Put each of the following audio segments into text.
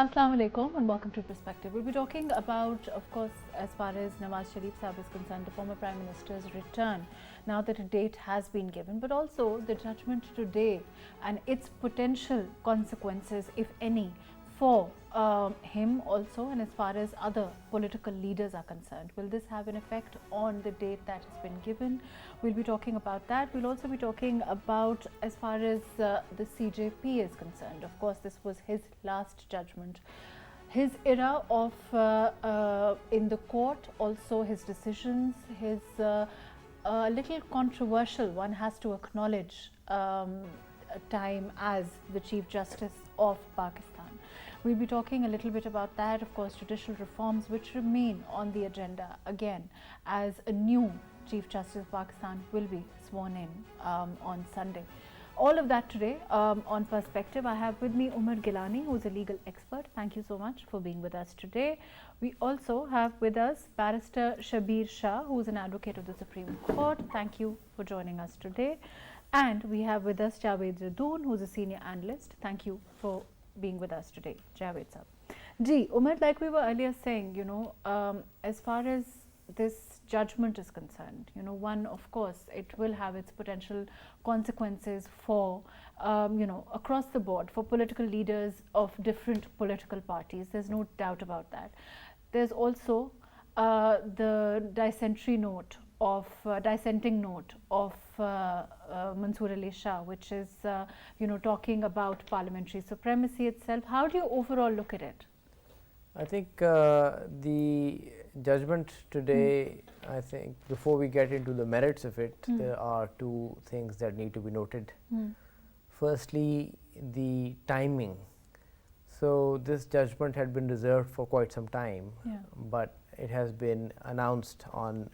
Assalamu alaikum and welcome to Perspective. We'll be talking about, of course, as far as Nawaz Sharif Sahib is concerned, the former Prime Minister's return, now that a date has been given, but also the judgment today and its potential consequences, if any, for him also, and as far as other political leaders are concerned. Will this have an effect on the date that has been given? We'll be talking about that. We'll also be talking about as far as the CJP is concerned. Of course, this was his last judgment. His era of in the court, also his decisions, his little controversial, one has to acknowledge, time as the Chief Justice of Pakistan. We'll be talking a little bit about that, of course, judicial reforms which remain on the agenda again as a new Chief Justice of Pakistan will be sworn in on Sunday. All of that today on Perspective. I have with me Umer Gilani, who is a legal expert. Thank you so much for being with us today. We also have with us Barrister Shabbir Shah, who is an advocate of the Supreme Court. Thank you for joining us today. And we have with us Javed, jadoon, who is a senior analyst. Thank you for being with us today, Javed sir. Ji, Umer, like we were earlier saying, as far as this judgment is concerned, one, of course, it will have its potential consequences for, across the board for political leaders of different political parties. There's no doubt about that. There's also the dissenting note of Mansoor Ali Shah, which is, talking about parliamentary supremacy itself. How do you overall look at it? I think the judgment today, I think before we get into the merits of it, there are two things that need to be noted. Firstly, the timing. So this judgment had been reserved for quite some time, but it has been announced on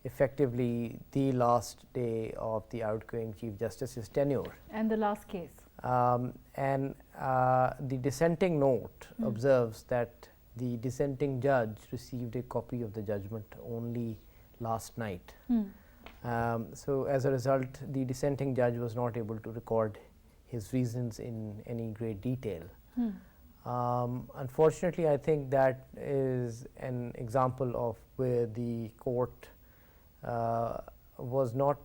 effectively the last day of the outgoing Chief Justice's tenure. And the last case. And the dissenting note observes that the dissenting judge received a copy of the judgment only last night. So as a result, the dissenting judge was not able to record his reasons in any great detail. Unfortunately, I think that is an example of where the court was not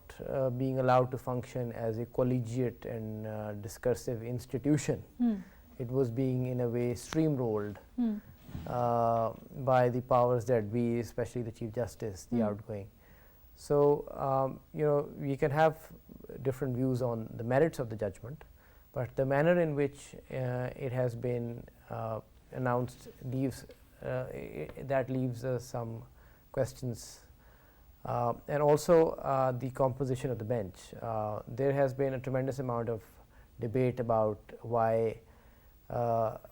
being allowed to function as a collegiate and discursive institution. It was being in a way streamrolled by the powers that be, especially the Chief Justice, the outgoing. So, we can have different views on the merits of the judgment, but the manner in which it has been announced leaves some questions. And also the composition of the bench. There has been a tremendous amount of debate about why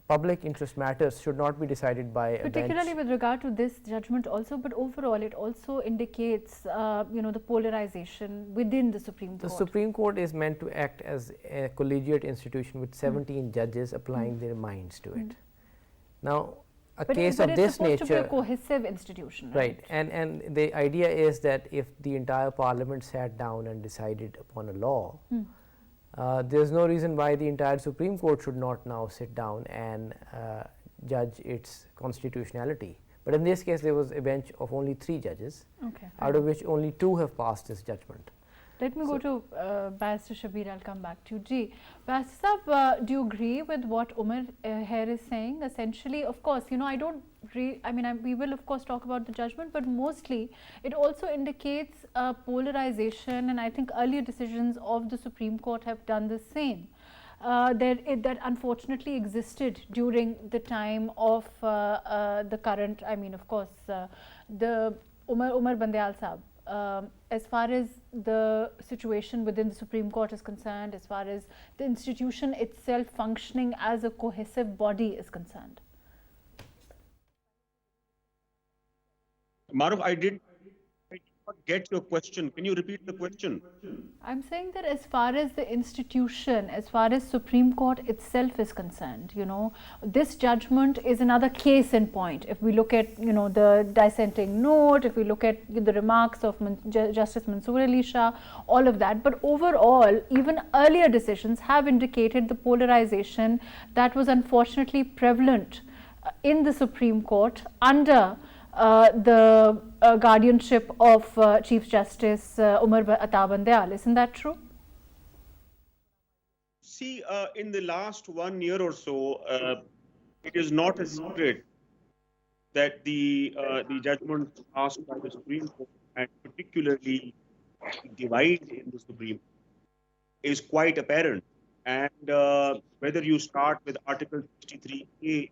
public interest matters should not be decided by a bench. Particularly with regard to this judgment also, but overall it also indicates, the polarization within the Supreme Court. The Supreme Court is meant to act as a collegiate institution with 17 judges applying their minds to it. Now, a case of this nature, it's supposed to be a cohesive institution, right? And the idea is that if the entire parliament sat down and decided upon a law, there is no reason why the entire Supreme Court should not now sit down and judge its constitutionality. But in this case, there was a bench of only 3 judges, out of which only 2 have passed this judgment. Let me go to Barrister Shabbir. I'll come back to you. Ji, Barrister Sahab, do you agree with what Umer here is saying? Essentially, of course, I don't we will of course talk about the judgment, but mostly it also indicates polarization, and I think earlier decisions of the Supreme Court have done the same. That unfortunately existed during the time of the current, of course, the Umer Bandial Sahab. As far as the situation within the Supreme Court is concerned, as far as the institution itself functioning as a cohesive body is concerned? Mahrukh, I did not get your question. Can you repeat the question? I'm saying that as far as the institution, as far as Supreme Court itself is concerned, this judgment is another case in point. If we look at, the dissenting note, if we look at the remarks of Justice Mansoor Ali Shah, all of that. But overall, even earlier decisions have indicated the polarization that was unfortunately prevalent in the Supreme Court under the guardianship of Chief Justice Umer Bandial. Isn't that true? See, in the last 1 year or so, it is not a secret that the judgment passed by the Supreme Court, and particularly the divide in the Supreme Court, is quite apparent. And whether you start with Article 63A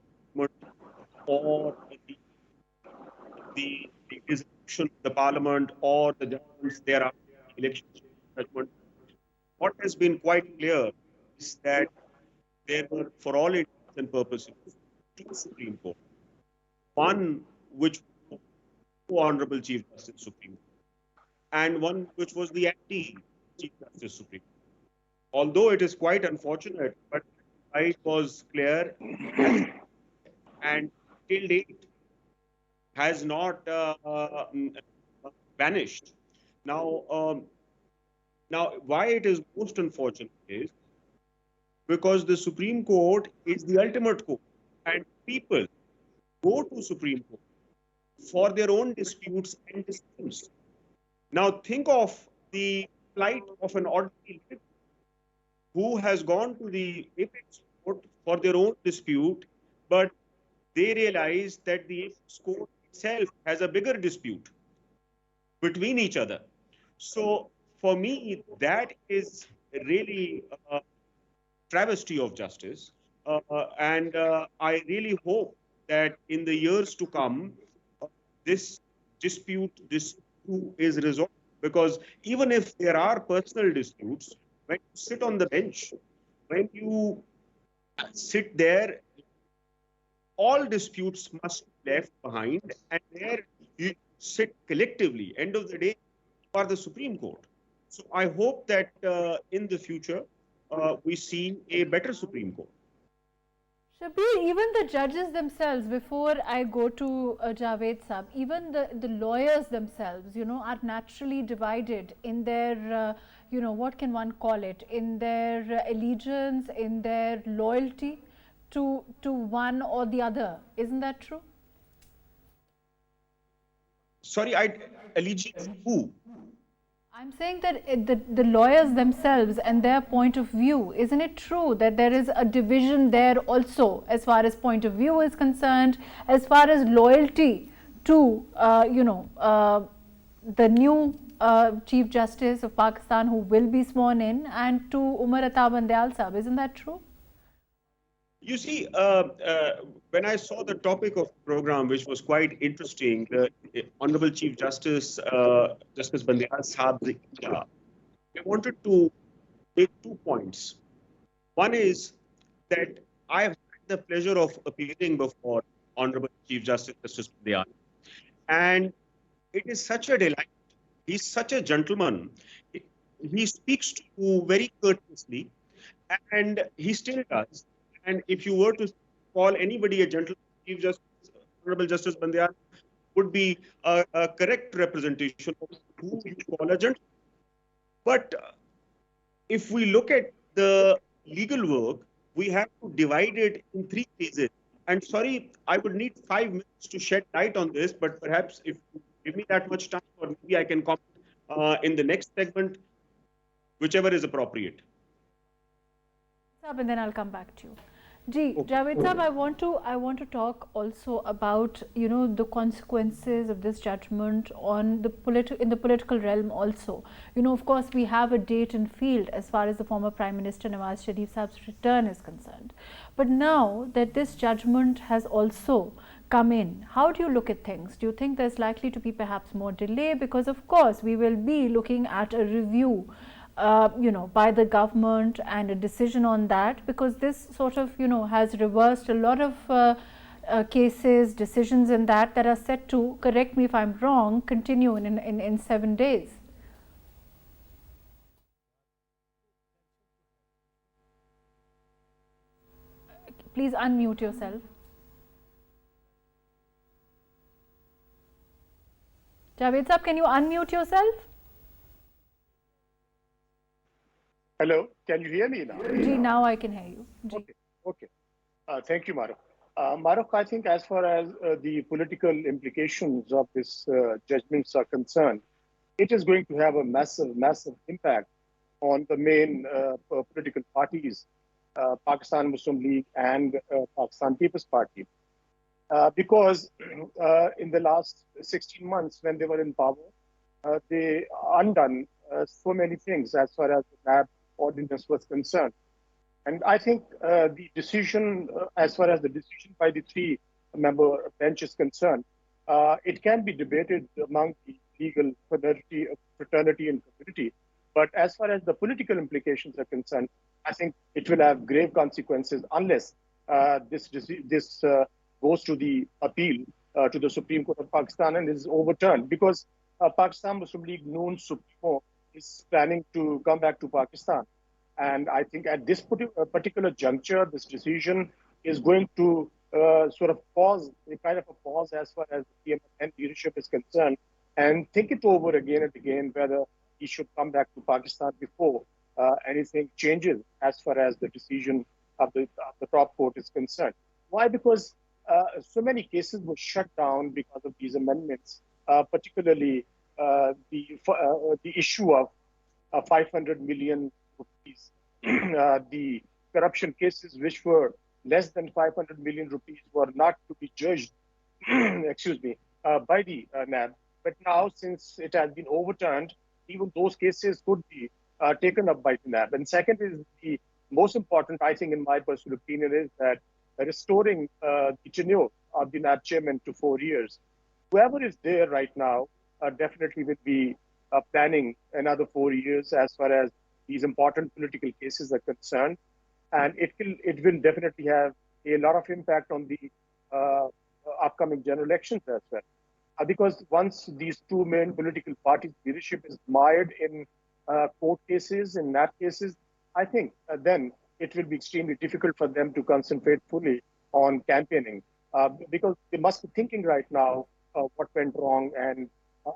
or the dissolution of the Parliament or the judgments thereafter, the election judgment, what has been quite clear is that there were, for all intents and purposes, two Supreme Court. One which was the Honorable Chief Justice Supreme Court, and one which was the anti-Chief Justice Supreme Court. Although it is quite unfortunate, but it was clear and till date has not vanished. Now, why it is most unfortunate is because the Supreme Court is the ultimate court, and people go to Supreme Court for their own disputes and disputes. Now, think of the plight of an ordinary citizen who has gone to the apex court for their own dispute, but they realize that the apex court itself has a bigger dispute between each other. So for me, that is really a travesty of justice. And I really hope that in the years to come, this dispute is resolved. Because even if there are personal disputes, when you sit on the bench, when you sit there, all disputes must be left behind, and there you sit collectively. End of the day, you are the Supreme Court. So I hope that in the future, we see a better Supreme Court. Shabbir, even the judges themselves, before I go to Javed Sahab, even the lawyers themselves, are naturally divided in their, what can one call it, in their allegiance, in their loyalty to one or the other. Isn't that true? Sorry, allegiance to who? I'm saying that the lawyers themselves and their point of view, isn't it true that there is a division there also as far as point of view is concerned, as far as loyalty to, the new Chief Justice of Pakistan who will be sworn in, and to Umer Bandial Sahab, isn't that true? You see, when I saw the topic of the program, which was quite interesting, the Honorable Chief Justice, Justice Bandial Sahab, I wanted to make 2 points. One is that I have had the pleasure of appearing before Honorable Chief Justice, Justice Bandial, and it is such a delight. He's such a gentleman. He speaks to you very courteously, and he still does. And if you were to call anybody a gentleman, Chief Justice, Honorable Justice Bandial would be a correct representation of who you call a gentleman. But if we look at the legal work, we have to divide it in 3 phases. And sorry, I would need 5 minutes to shed light on this, but perhaps if you give me that much time, or maybe I can comment in the next segment, whichever is appropriate. And then I'll come back to you. Javed Sahab, I want to talk also about the consequences of this judgment on the political realm also. Of course, we have a date in field as far as the former Prime Minister Nawaz Sharif Sahab's return is concerned. But now that this judgment has also come in, how do you look at things? Do you think there's likely to be perhaps more delay? Because of course we will be looking at a review by the government and a decision on that, because this sort of has reversed a lot of cases, decisions in that are set to, correct me if I'm wrong, continue in 7 days. Please unmute yourself. Javed Saab, can you unmute yourself? Hello, can you hear me now? Ji, now I can hear you. Ji. Okay. Thank you, Mahrukh. Mahrukh, I think as far as the political implications of this judgments are concerned, it is going to have a massive impact on the main political parties, Pakistan Muslim League and Pakistan People's Party. Because in the last 16 months when they were in power, they undone so many things as far as the NAB ordinance was concerned. And I think the decision, as far as the decision by the 3-member bench is concerned, it can be debated among the legal fraternity and community. But as far as the political implications are concerned, I think it will have grave consequences unless this goes to the appeal to the Supreme Court of Pakistan and is overturned. Because Pakistan Muslim League Noon Supremo is planning to come back to Pakistan. And I think at this particular juncture, this decision is going to sort of cause a kind of a pause as far as the PMLN leadership is concerned, and think it over again and again whether he should come back to Pakistan before anything changes as far as the decision of the top court is concerned. Why? Because so many cases were shut down because of these amendments, particularly the issue of 500 million rupees. The corruption cases which were less than 500 million rupees were not to be judged by the NAB. But now, since it has been overturned, even those cases could be taken up by the NAB. And second is the most important, I think, in my personal opinion, is that restoring the tenure of the NAB chairman to 4 years. Whoever is there right now definitely will be planning another 4 years as far as these important political cases are concerned. And it will definitely have a lot of impact on the upcoming general elections as well. Because once these two main political parties' leadership is mired in court cases and NAB cases, I think then it will be extremely difficult for them to concentrate fully on campaigning. Because they must be thinking right now what went wrong. And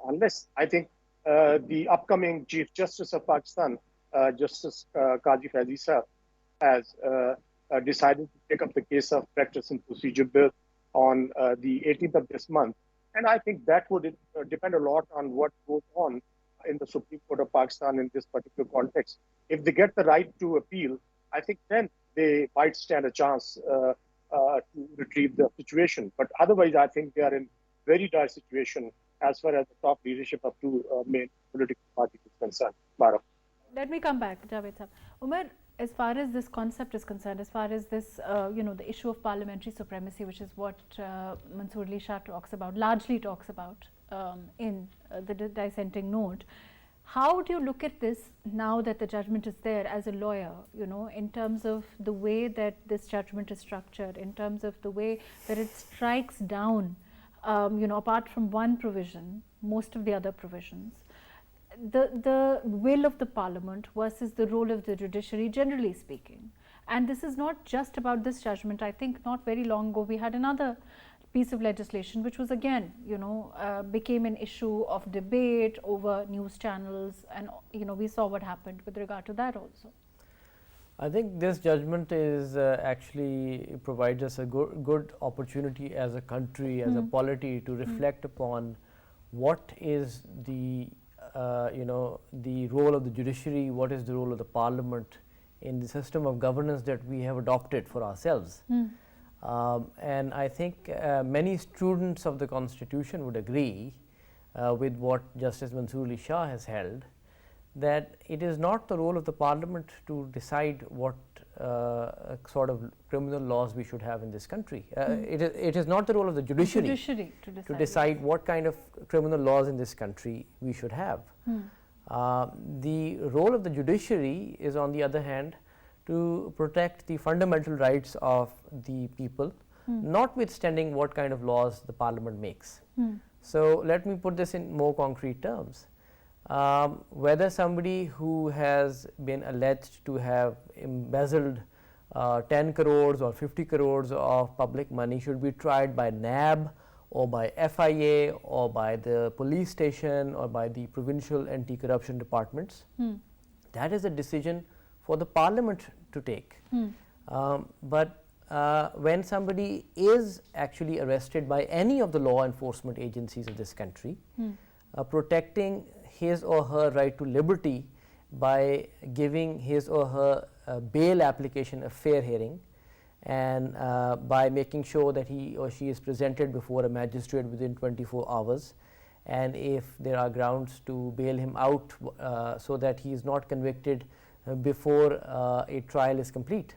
unless, I think, the upcoming Chief Justice of Pakistan, Justice Qazi Faizi Sahib, has decided to take up the case of practice and procedure bill on the 18th of this month. And I think that would depend a lot on what goes on in the Supreme Court of Pakistan in this particular context. If they get the right to appeal, I think then they might stand a chance to retrieve the situation. But otherwise, I think they are in very dire situation as far as the top leadership of two main political parties is concerned. Mahrukh. Let me come back, Javed Saab. Umer, as far as this concept is concerned, as far as this, the issue of parliamentary supremacy, which is what Mansoor Ali Shah largely talks about in the dissenting note, how do you look at this now that the judgment is there as a lawyer, in terms of the way that this judgment is structured, in terms of the way that it strikes down, apart from one provision, most of the other provisions, the will of the parliament versus the role of the judiciary, generally speaking. And this is not just about this judgment. I think not very long ago we had another piece of legislation which was again, became an issue of debate over news channels, and we saw what happened with regard to that also. I think this judgment is actually provides us a good opportunity as a country, as a polity, to reflect upon what is the the role of the judiciary, what is the role of the parliament in the system of governance that we have adopted for ourselves. And I think many students of the Constitution would agree with what Justice Mansoor Ali Shah has held, that it is not the role of the parliament to decide what sort of criminal laws we should have in this country. It is not the role of the judiciary to decide what kind of criminal laws in this country we should have. The role of the judiciary is, on the other hand, to protect the fundamental rights of the people, notwithstanding what kind of laws the parliament makes. So, let me put this in more concrete terms. Whether somebody who has been alleged to have embezzled 10 crores or 50 crores of public money should be tried by NAB or by FIA or by the police station or by the provincial anti-corruption departments, that is a decision for the parliament to take. But when somebody is actually arrested by any of the law enforcement agencies of this country, protecting his or her right to liberty by giving his or her bail application a fair hearing, and by making sure that he or she is presented before a magistrate within 24 hours, and if there are grounds to bail him out so that he is not convicted before a trial is complete.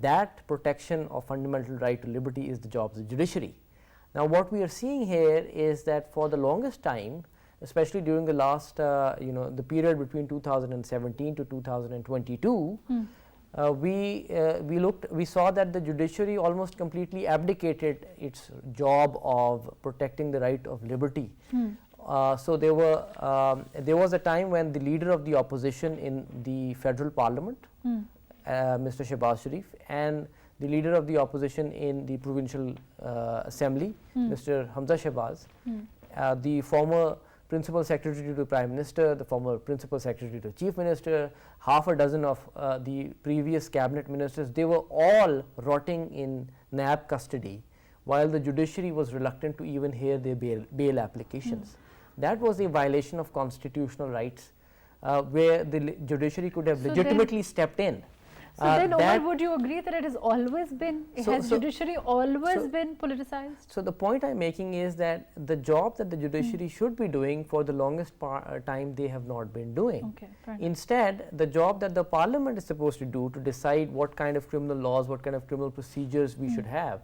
That protection of fundamental right to liberty is the job of the judiciary. Now, what we are seeing here is that for the longest time, especially during the last the period between 2017 to 2022, we saw that the judiciary almost completely abdicated its job of protecting the right of liberty. So there was a time when the leader of the opposition in the federal parliament, Mr. Shahbaz, and the leader of the opposition in the provincial assembly, Mr. Hamza Shahbaz, the former Principal Secretary to the Prime Minister, the former Principal Secretary to the Chief Minister, half a dozen of the previous cabinet ministers, they were all rotting in NAB custody, while the judiciary was reluctant to even hear their bail applications. That was a violation of constitutional rights, where the judiciary could have legitimately stepped in. So then, Umer, would you agree that it has always been, has judiciary always been politicized? So the point I am making is that the job that the judiciary should be doing for the longest time they have not been doing. Instead, the job that the parliament is supposed to do to decide what kind of criminal laws, what kind of criminal procedures we should have,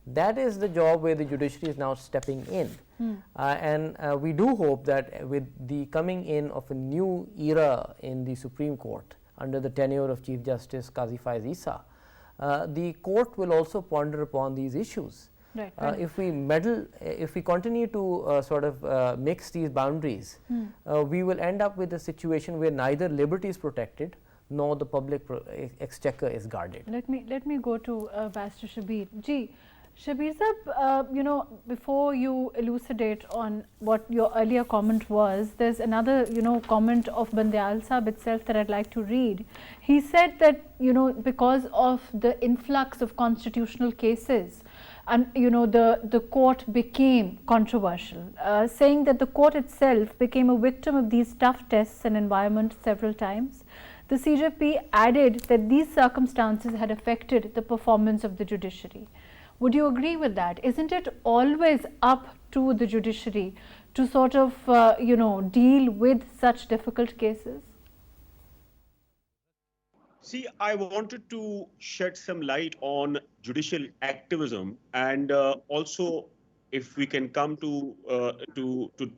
that is the job where the judiciary is now stepping in. And we do hope that with the coming in of a new era in the Supreme Court, under the tenure of Chief Justice Qazi Faiz Isa, the court will also ponder upon these issues. If we continue to mix these boundaries, we will end up with a situation where neither liberty is protected nor the public exchequer is guarded. Let me go to Barrister Shabbir. Shabbir Sahab, before you elucidate on what your earlier comment was, there's another, comment of Bandial Sahab itself that I'd like to read. He said that, because of the influx of constitutional cases, and the court became controversial, saying that the court itself became a victim of these tough tests and environment several times. The CJP added that these circumstances had affected the performance of the judiciary. Would you agree with that? Isn't it always up to the judiciary to sort of, deal with such difficult cases? See, I wanted to shed some light on judicial activism, and also, if we can come to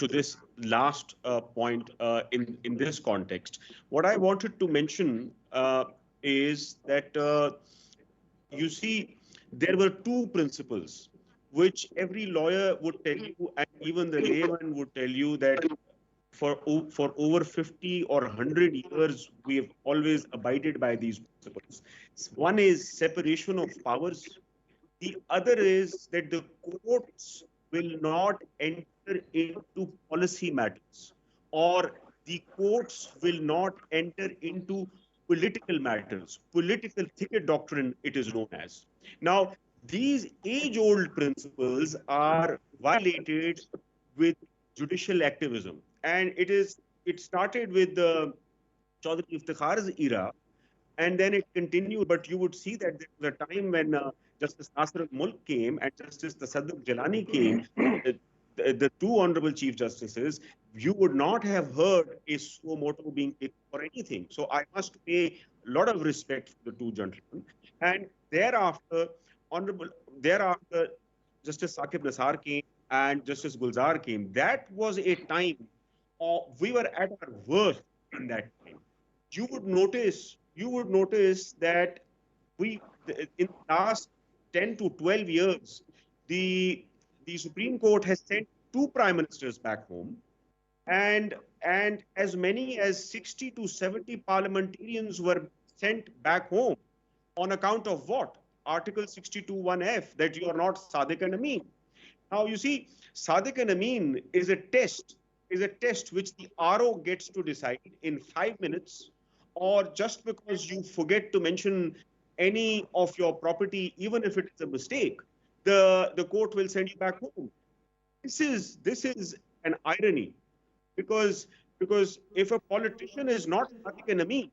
this last point in this context, what I wanted to mention is that you see, there were two principles which every lawyer would tell you, and even the layman would tell you, that for over 50 or 100 years, we have always abided by these principles. One is separation of powers. The other is that the courts will not enter into policy matters, or the courts will not enter into political matters. Political thicket doctrine, it is known as. Now, these age-old principles are violated with judicial activism, and it started with the Chaudhry Iftikhar's era, and then it continued. But you would see that there was a time when Justice Nasir al-Mulk came and Justice Umer Gilani came, the two honorable Chief Justices, you would not have heard a suo motu being taken for anything. So I must pay a lot of respect for the two gentlemen. And thereafter, Justice Saqib Nisar came and Justice Gulzar came. That was a time we were at our worst in that time. You would notice that in the last 10 to 12 years, the Supreme Court has sent 2 prime ministers back home, and as many as 60 to 70 parliamentarians were sent back home on account of what? Article 62(1)(f), that you are not Sadiq and Amin. Now you see, Sadiq and Amin is a test which the RO gets to decide in 5 minutes, or just because you forget to mention any of your property, even if it is a mistake, the court will send you back home. This is an irony, because if a politician is not Sadiq and Amin,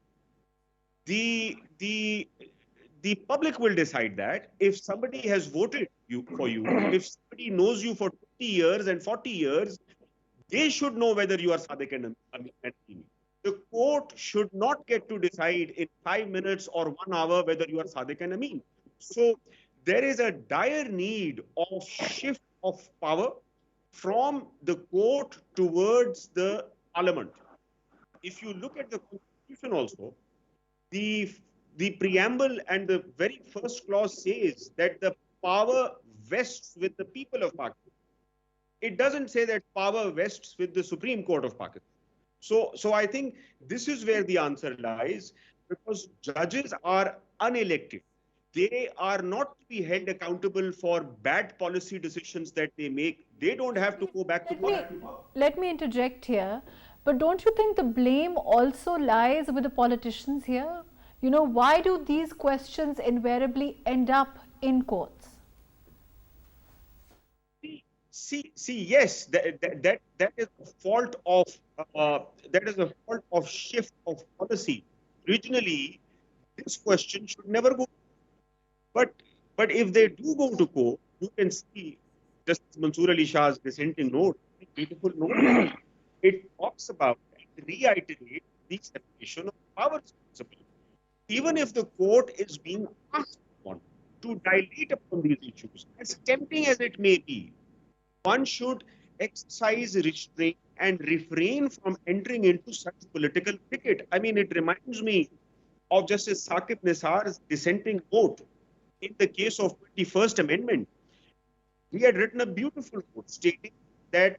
the public will decide that. If somebody has voted for you, if somebody knows you for 20 years and 40 years, they should know whether you are Sadiq and Amin. The court should not get to decide in 5 minutes or 1 hour whether you are Sadiq and Amin. So there is a dire need of shift of power from the court towards the parliament. If you look at the constitution also, the preamble and the very first clause says that the power vests with the people of Pakistan. It doesn't say that power vests with the Supreme Court of Pakistan. So I think this is where the answer lies, because judges are unelected. They are not to be held accountable for bad policy decisions that they make. They don't have to go back to court. Let me interject here, but don't you think the blame also lies with the politicians here? You know, why do these questions invariably end up in courts? See, yes, that is a fault of shift of policy. Originally, this question should never go. But if they do go to court, you can see Justice Mansoor Ali Shah's dissenting note, beautiful note. It talks about and reiterates the separation of powers principle. Even if the court is being asked to dilate upon these issues, as tempting as it may be, one should exercise restraint and refrain from entering into such political cricket. I mean, it reminds me of Justice Saqib Nisar's dissenting note in the case of 21st Amendment. He had written a beautiful note stating that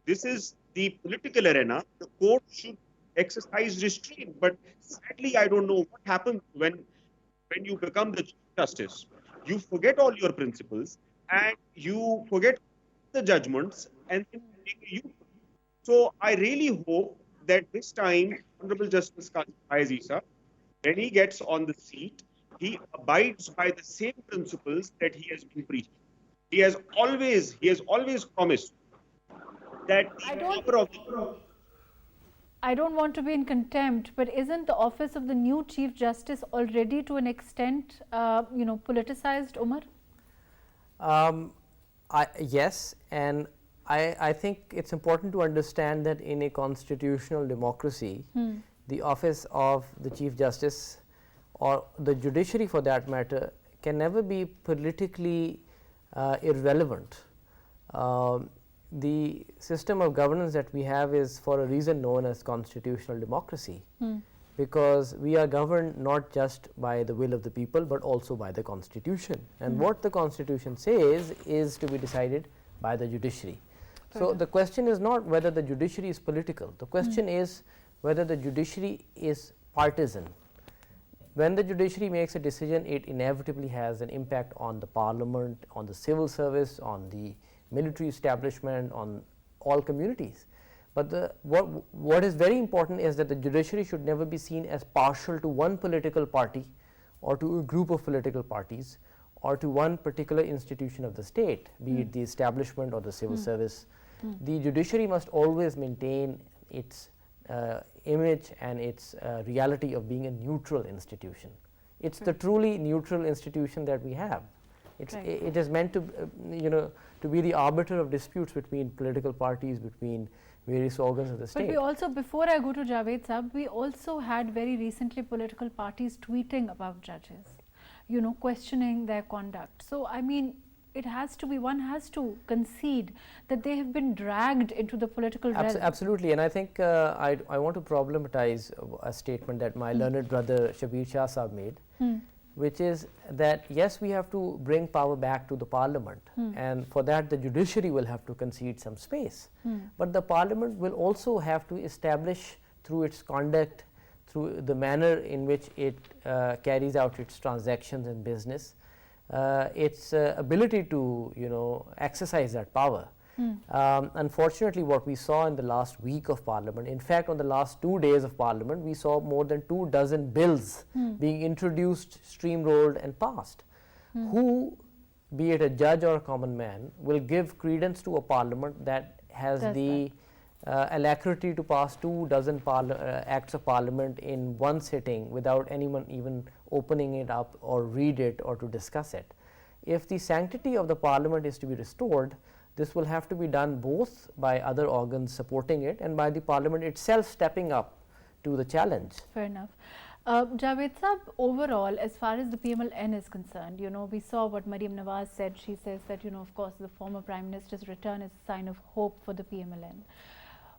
this is the political arena, the court should exercise restraint. But sadly, I don't know what happens when you become the Chief Justice. You forget all your principles and you forget the judgments and you. So I really hope that this time, Honorable Justice Faiz Issa, when he gets on the seat, he abides by the same principles that he has been preaching. He has always promised that I don't want to be in contempt, but isn't the office of the new Chief Justice already to an extent, politicized, Umer? Yes, and I think it's important to understand that in a constitutional democracy, the office of the Chief Justice or the judiciary for that matter can never be politically irrelevant. The system of governance that we have is for a reason known as constitutional democracy, because we are governed not just by the will of the people but also by the constitution, and what the constitution says is to be decided by the judiciary. So the question is not whether the judiciary is political, the question is whether the judiciary is partisan. When the judiciary makes a decision, it inevitably has an impact on the parliament, on the civil service, on the military establishment, on all communities. But what is very important is that the judiciary should never be seen as partial to one political party or to a group of political parties or to one particular institution of the state, be it the establishment or the civil service. The judiciary must always maintain its image and its reality of being a neutral institution. It's the truly neutral institution that we have. It is meant to, to be the arbiter of disputes between political parties, between various organs of the state. But we also, before I go to Javed Sahab, we also had very recently political parties tweeting about judges, questioning their conduct. So, I mean, it has to be, one has to concede that they have been dragged into the political realm. Absolutely, and I think I want to problematize a statement that my learned brother Shabbir Shah Sahab made. which is that yes, we have to bring power back to the parliament, and for that the judiciary will have to concede some space. But the parliament will also have to establish through its conduct, through the manner in which it carries out its transactions in business, its ability to exercise that power. Unfortunately, what we saw in the last week of Parliament, in fact on the last 2 days of Parliament, we saw more than 24 bills being introduced, streamrolled and passed. Who, be it a judge or a common man, will give credence to a Parliament that has the alacrity to pass 24 acts of Parliament in one sitting without anyone even opening it up or read it or to discuss it? If the sanctity of the Parliament is to be restored, this will have to be done both by other organs supporting it and by the Parliament itself stepping up to the challenge. Fair enough. Javed Sahab, overall, as far as the PMLN is concerned, we saw what Maryam Nawaz said. She says that, of course, the former Prime Minister's return is a sign of hope for the PMLN.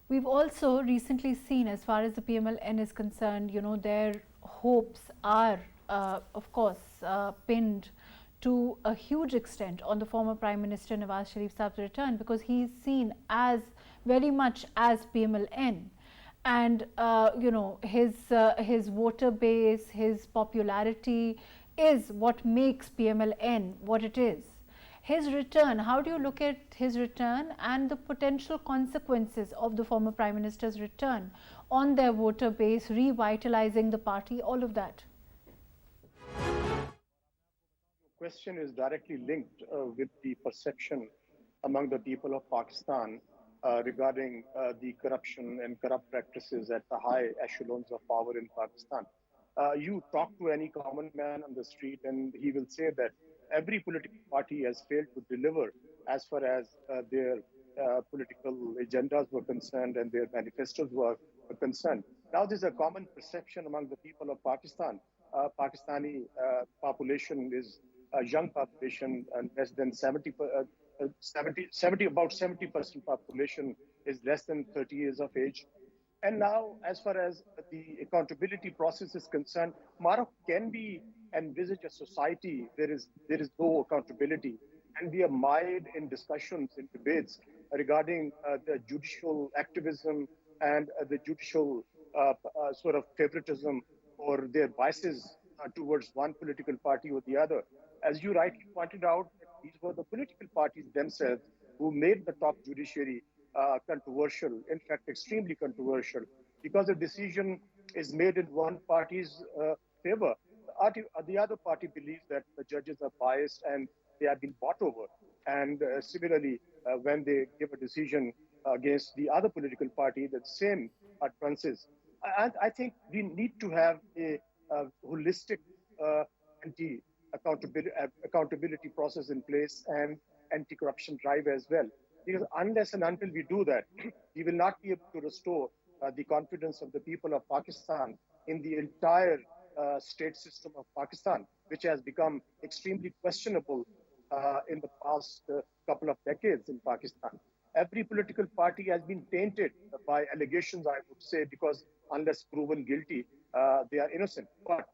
We've also recently seen, as far as the PMLN is concerned, their hopes are, of course, pinned to a huge extent on the former Prime Minister Nawaz Sharif Saab's return, because he is seen as very much as PMLN, and his voter base, his popularity is what makes PMLN what it is. His return, how do you look at his return and the potential consequences of the former Prime Minister's return on their voter base, revitalizing the party, all of that? Question is directly linked with the perception among the people of Pakistan regarding the corruption and corrupt practices at the high echelons of power in Pakistan. You talk to any common man on the street and he will say that every political party has failed to deliver as far as their political agendas were concerned and their manifestos were concerned. Now there's a common perception among the people of Pakistan. Pakistani population is a young population, and less than 70% population is less than 30 years of age. And now, as far as the accountability process is concerned, Mahrukh, can we envisage a society there is no accountability, and we are mired in discussions, in debates regarding the judicial activism and the judicial sort of favoritism or their biases towards one political party or the other? As you rightly pointed out, these were the political parties themselves who made the top judiciary controversial, in fact, extremely controversial, because the decision is made in one party's favor. The other party believes that the judges are biased and they have been bought over. And similarly, when they give a decision against the other political party, the same utterances. And I think we need to have a holistic accountability process in place and anti-corruption drive as well. Because unless and until we do that, we will not be able to restore the confidence of the people of Pakistan in the entire state system of Pakistan, which has become extremely questionable in the past couple of decades in Pakistan. Every political party has been tainted by allegations, I would say, because unless proven guilty, they are innocent. But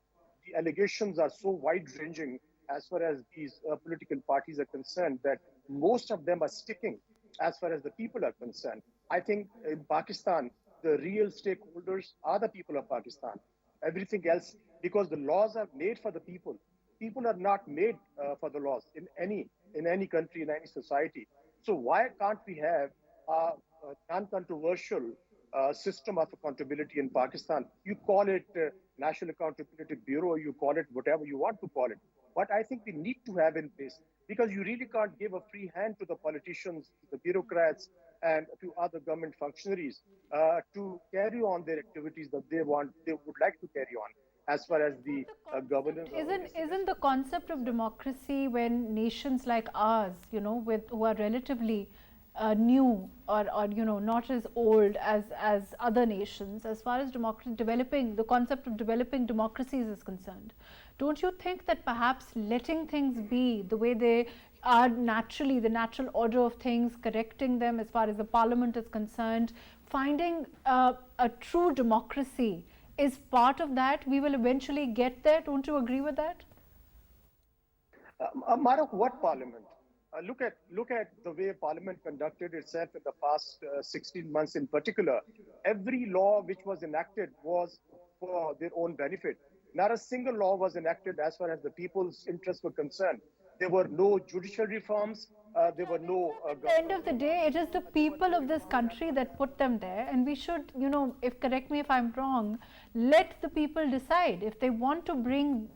the allegations are so wide-ranging as far as these political parties are concerned that most of them are sticking as far as the people are concerned. I think in Pakistan, the real stakeholders are the people of Pakistan. Everything else, because the laws are made for the people. People are not made for the laws in any country, in any society. So why can't we have a non-controversial system of accountability in Pakistan? You call it National Accountability Bureau, you call it whatever you want to call it. But I think we need to have in place, because you really can't give a free hand to the politicians, to the bureaucrats, and to other government functionaries to carry on their activities that they would like to carry on. As far as the governance, isn't the concept of democracy, when nations like ours, who are relatively new or not as old as other nations, as far as the concept of developing democracies is concerned, don't you think that perhaps letting things be the way they are naturally, the natural order of things, correcting them as far as the parliament is concerned, finding a true democracy is part of that? We will eventually get there. Don't you agree with that? Mahrukh, what parliament? Look at the way parliament conducted itself in the past 16 months in particular. Every law which was enacted was for their own benefit. Not a single law was enacted as far as the people's interests were concerned. There were no judicial reforms. There were no At the end of the day, it is the people of this country that put them there, and we should, if correct me if I'm wrong, let the people decide if they want to bring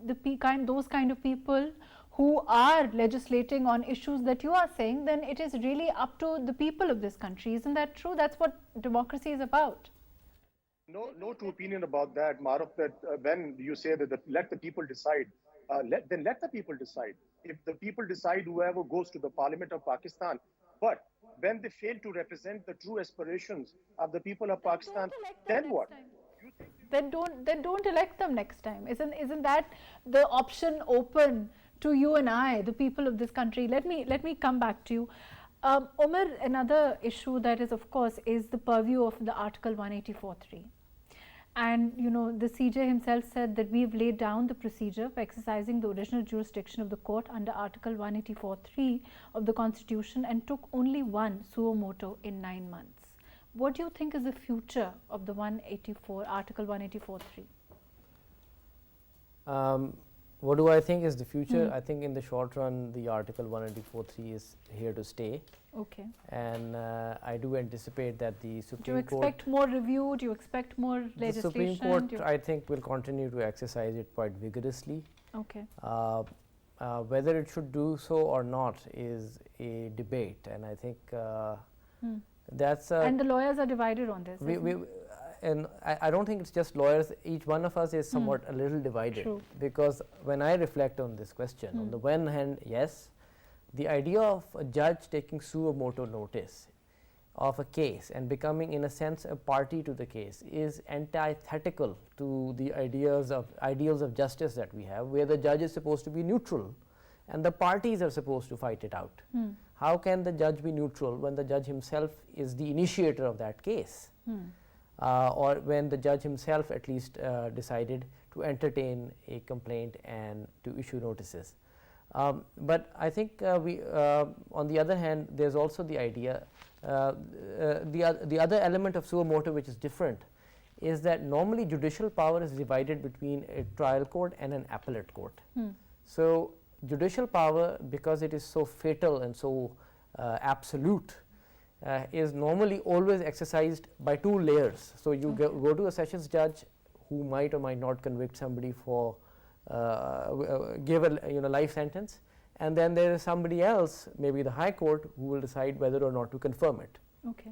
those kind of people who are legislating on issues that you are saying. Then it is really up to the people of this country. Isn't that true? That's what democracy is about. No true opinion about that, Mahrukh, that when you say that let the people decide, then let the people decide. If the people decide, whoever goes to the Parliament of Pakistan, but when they fail to represent the true aspirations of the people of Pakistan, then what? Then don't elect them next time. Isn't that the option open to you and I, the people of this country? Let me come back to you. Umer, another issue that is, of course, is the purview of the Article 184.3. And the CJ himself said that we've laid down the procedure for exercising the original jurisdiction of the court under Article 184.3 of the Constitution and took only one suo moto in 9 months. What do you think is the future of the Article 184.3? What do I think is the future? I think in the short run, the Article 184.3 is here to stay. Okay. And I do anticipate that the Supreme Court... Do you expect more review? Do you expect more legislation? The Supreme Court, I think, will continue to exercise it quite vigorously. Okay. Whether it should do so or not is a debate. And I think that's... and the lawyers are divided on this. And I don't think it's just lawyers. Each one of us is somewhat a little divided. True. Because when I reflect on this question, on the one hand, yes, the idea of a judge taking suo moto notice of a case and becoming, in a sense, a party to the case is antithetical to the ideals of justice that we have, where the judge is supposed to be neutral and the parties are supposed to fight it out. How can the judge be neutral when the judge himself is the initiator of that case? Or when the judge himself at least decided to entertain a complaint and to issue notices. But I think on the other hand, there's also the idea, the other element of suo moto which is different is that normally judicial power is divided between a trial court and an appellate court. So judicial power, because it is so fatal and so absolute, is normally always exercised by two layers. So you go to a sessions judge who might or might not convict somebody for give a life sentence, and then there is somebody else, maybe the High Court, who will decide whether or not to confirm it. Okay.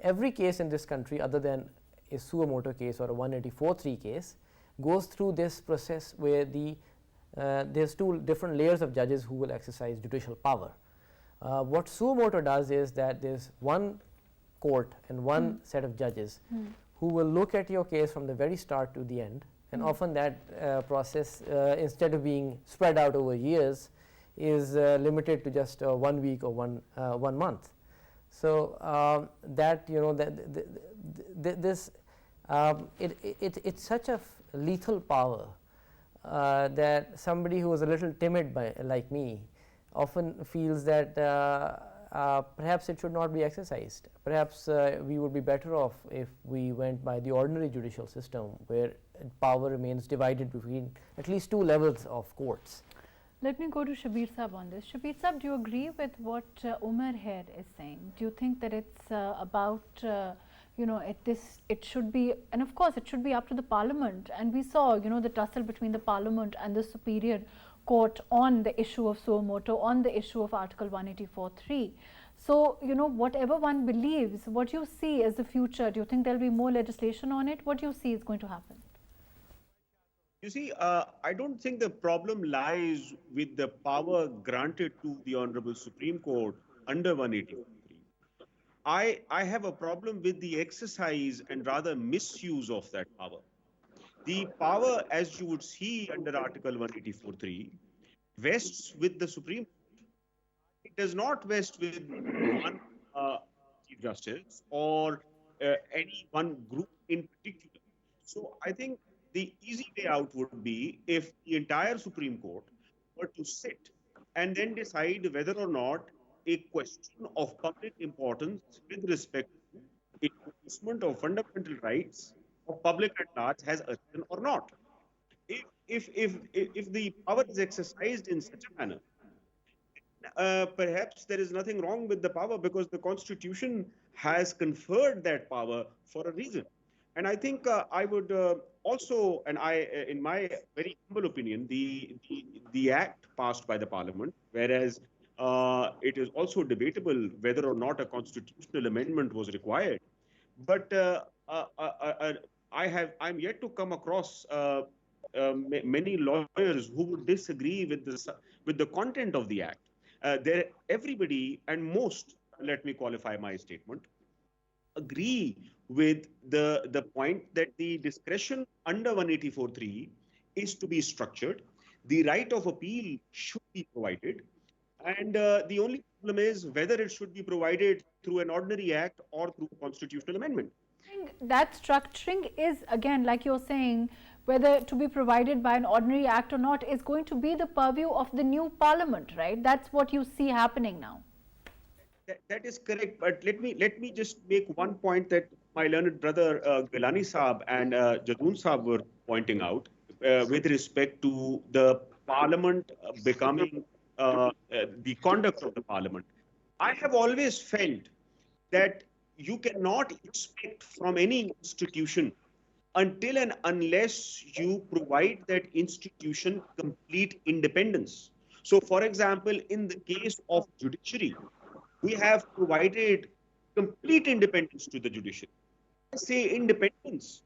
Every case in this country, other than a suo moto case or a 184.3 case, goes through this process where there's two different layers of judges who will exercise judicial power. What suo moto does is that there's one court and one set of judges who will look at your case from the very start to the end, and often that process, instead of being spread out over years, is limited to just 1 week or one month. So it's such a lethal power that somebody who is a little timid like me often feels that perhaps it should not be exercised. Perhaps we would be better off if we went by the ordinary judicial system, where power remains divided between at least two levels of courts. Let me go to Shabbir Saab on this. Shabbir Saab, do you agree with what Umer here is saying? Do you think that it's about, it should be, and of course it should be up to the parliament, and we saw, the tussle between the parliament and the superior court on the issue of suo moto, on the issue of Article 184.3. So, whatever one believes, what you see as the future, do you think there'll be more legislation on it? What do you see is going to happen? You see, I don't think the problem lies with the power granted to the Honorable Supreme Court under 184.3. I have a problem with the exercise and rather misuse of that power. The power, as you would see under Article 184.3, vests with the Supreme Court. It does not vest with one Chief Justice or any one group in particular. So I think the easy way out would be if the entire Supreme Court were to sit and then decide whether or not a question of public importance with respect to enforcement of fundamental rights of public at large has arisen or not. If the power is exercised in such a manner, perhaps there is nothing wrong with the power because the constitution has conferred that power for a reason. And I think I would also, and in my very humble opinion, the act passed by the parliament, whereas it is also debatable whether or not a constitutional amendment was required. But I'm yet to come across many lawyers who would disagree with the content of the act. Everybody and most, let me qualify my statement, agree with the point that the discretion under 184(3) is to be structured. The right of appeal should be provided. And the only problem is whether it should be provided through an ordinary act or through constitutional amendment. I think that structuring is, again, like you're saying, whether to be provided by an ordinary act or not is going to be the purview of the new parliament, right? That's what you see happening now. That is correct, but let me just make one point that my learned brother Gilani Saab and Jadoon Saab were pointing out with respect to the parliament becoming the conduct of the parliament. I have always felt that you cannot expect from any institution until and unless you provide that institution complete independence. So, for example, in the case of judiciary, we have provided complete independence to the judiciary. I say independence.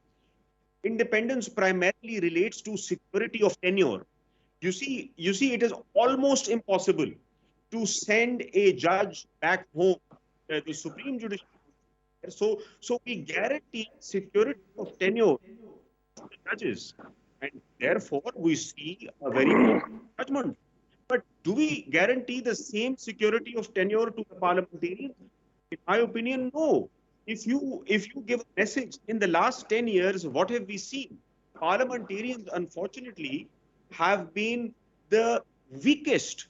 Independence primarily relates to security of tenure. You see, it is almost impossible to send a judge back home, the Supreme Judicial. So we guarantee security of tenure to the judges, and therefore we see a very good judgment. But do we guarantee the same security of tenure to the parliamentarians? In my opinion, no. If you give a message in the last 10 years, what have we seen? Parliamentarians, unfortunately, have been the weakest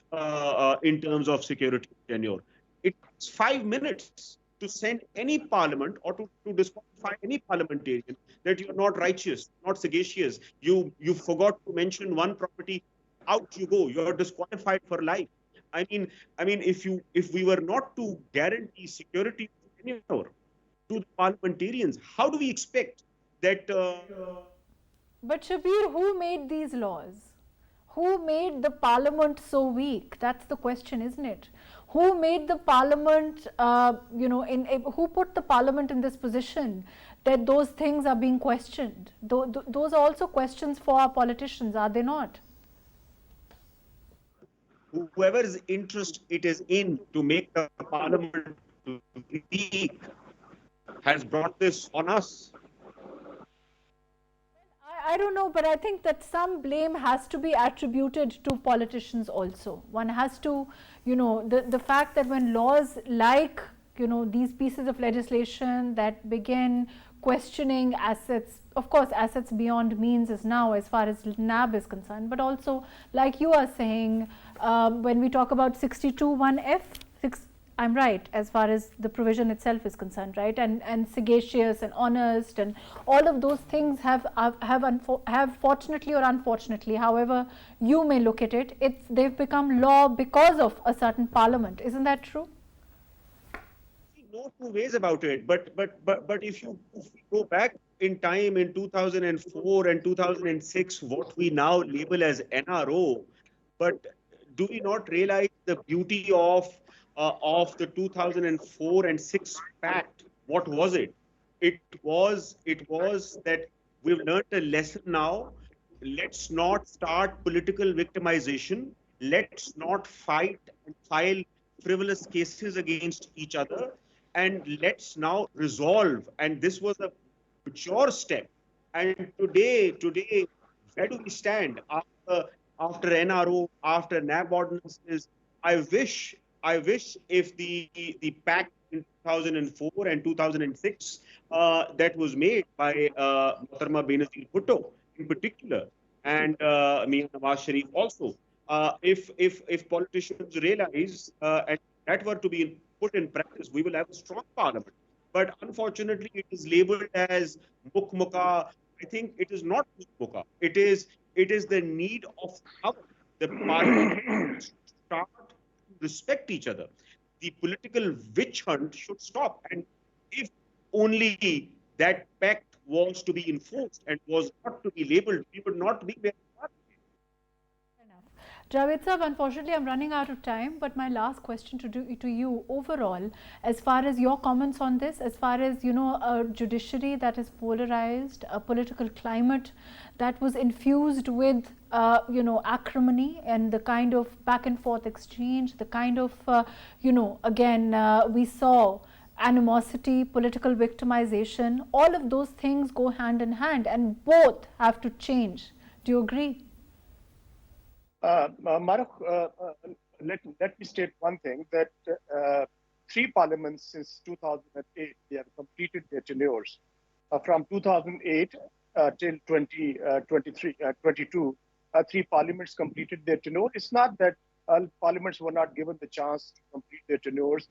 in terms of security of tenure. It takes 5 minutes to send any parliament or to disqualify any parliamentarian that you're not righteous, not sagacious. You forgot to mention one property. Out you go. You're disqualified for life. I mean, if we were not to guarantee security of tenure to the parliamentarians, how do we expect that? But Shabbir, who made these laws? Who made the parliament so weak? That's the question, isn't it? Who made the parliament, who put the parliament in this position that those things are being questioned? Those are also questions for our politicians, are they not? Whoever's interest it is in to make the parliament weak has brought this on us. I don't know, but I think that some blame has to be attributed to politicians also. One has to, the fact that when laws like, these pieces of legislation that begin questioning assets, of course, assets beyond means is now as far as NAB is concerned, but also, like you are saying, when we talk about 62(1)(f), I'm right as far as the provision itself is concerned, right? And sagacious and honest and all of those things have fortunately or unfortunately, however you may look at it, they've become law because of a certain parliament. Isn't that true? No two ways about it. But if you go back in time in 2004 and 2006, what we now label as NRO, but do we not realize the beauty of the 2004 and 6 Pact? What was it? It was that we've learned a lesson now. Let's not start political victimization. Let's not fight and file frivolous cases against each other. And let's now resolve. And this was a mature step. And today, where do we stand after NRO, after NAB ordinances? I wish if the pact in 2004 and 2006 that was made by Mohtarma Benazir Bhutto in particular, and Mian Nawaz Sharif also, If politicians realize and that were to be put in practice, we will have a strong parliament. But unfortunately, it is labeled as mukmuka. I think it is not mukmuka. It is the need of power. The parliament should start to respect each other. The political witch hunt should stop. And if only that pact was to be enforced and was not to be labeled, we would not be where we are. Javed Sahab, unfortunately, I'm running out of time, but my last question to you overall, as far as your comments on this, as far as, a judiciary that is polarized, a political climate that was infused with, acrimony and the kind of back and forth exchange, the kind of, we saw animosity, political victimization, all of those things go hand in hand and both have to change. Do you agree? Mahrukh, let me state one thing, that 3 parliaments since 2008, they have completed their tenures. From 2008 till 2022, 3 parliaments completed their tenure. It's not that parliaments were not given the chance to complete their tenures.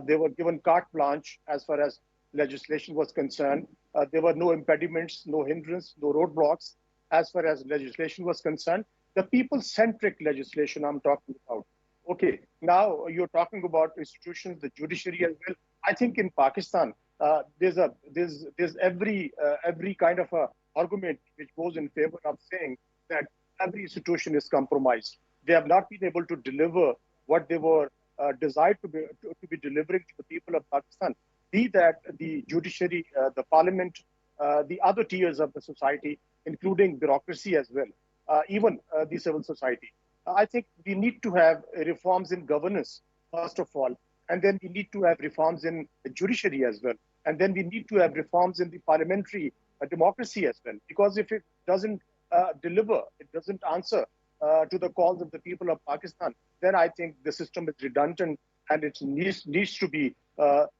They were given carte blanche as far as legislation was concerned. There were no impediments, no hindrance, no roadblocks as far as legislation was concerned. The people-centric legislation I'm talking about. Okay, now you're talking about institutions, the judiciary as well. I think in Pakistan, there's every kind of a argument which goes in favor of saying that every institution is compromised. They have not been able to deliver what they were desired to be delivering to the people of Pakistan. Be that the judiciary, the parliament, the other tiers of the society, including bureaucracy as well. Even the civil society. I think we need to have reforms in governance, first of all, and then we need to have reforms in the judiciary as well. And then we need to have reforms in the parliamentary democracy as well. Because if it doesn't deliver, it doesn't answer to the calls of the people of Pakistan, then I think the system is redundant and it needs to be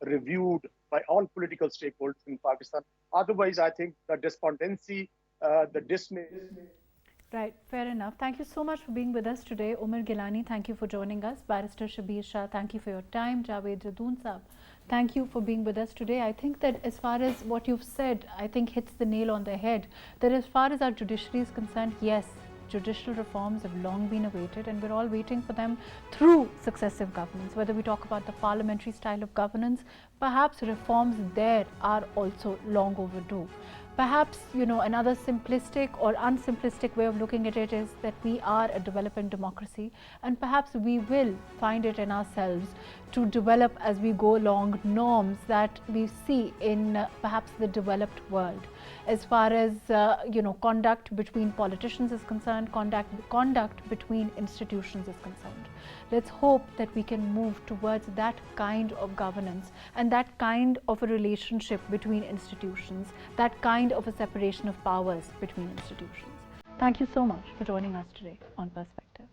reviewed by all political stakeholders in Pakistan. Otherwise, I think the despondency, the dismay. Right, fair enough. Thank you so much for being with us today. Umer Gilani, thank you for joining us. Barrister Shabbir Shah, thank you for your time. Javed Jadoon Sahab, thank you for being with us today. I think that as far as what you've said, I think hits the nail on the head. That as far as our judiciary is concerned, yes, judicial reforms have long been awaited and we're all waiting for them through successive governments. Whether we talk about the parliamentary style of governance, perhaps reforms there are also long overdue. Perhaps, another simplistic or unsimplistic way of looking at it is that we are a developing democracy and perhaps we will find it in ourselves to develop as we go along norms that we see in perhaps the developed world. As far as, conduct between politicians is concerned, conduct between institutions is concerned. Let's hope that we can move towards that kind of governance and that kind of a relationship between institutions, that kind of a separation of powers between institutions. Thank you so much for joining us today on Perspective.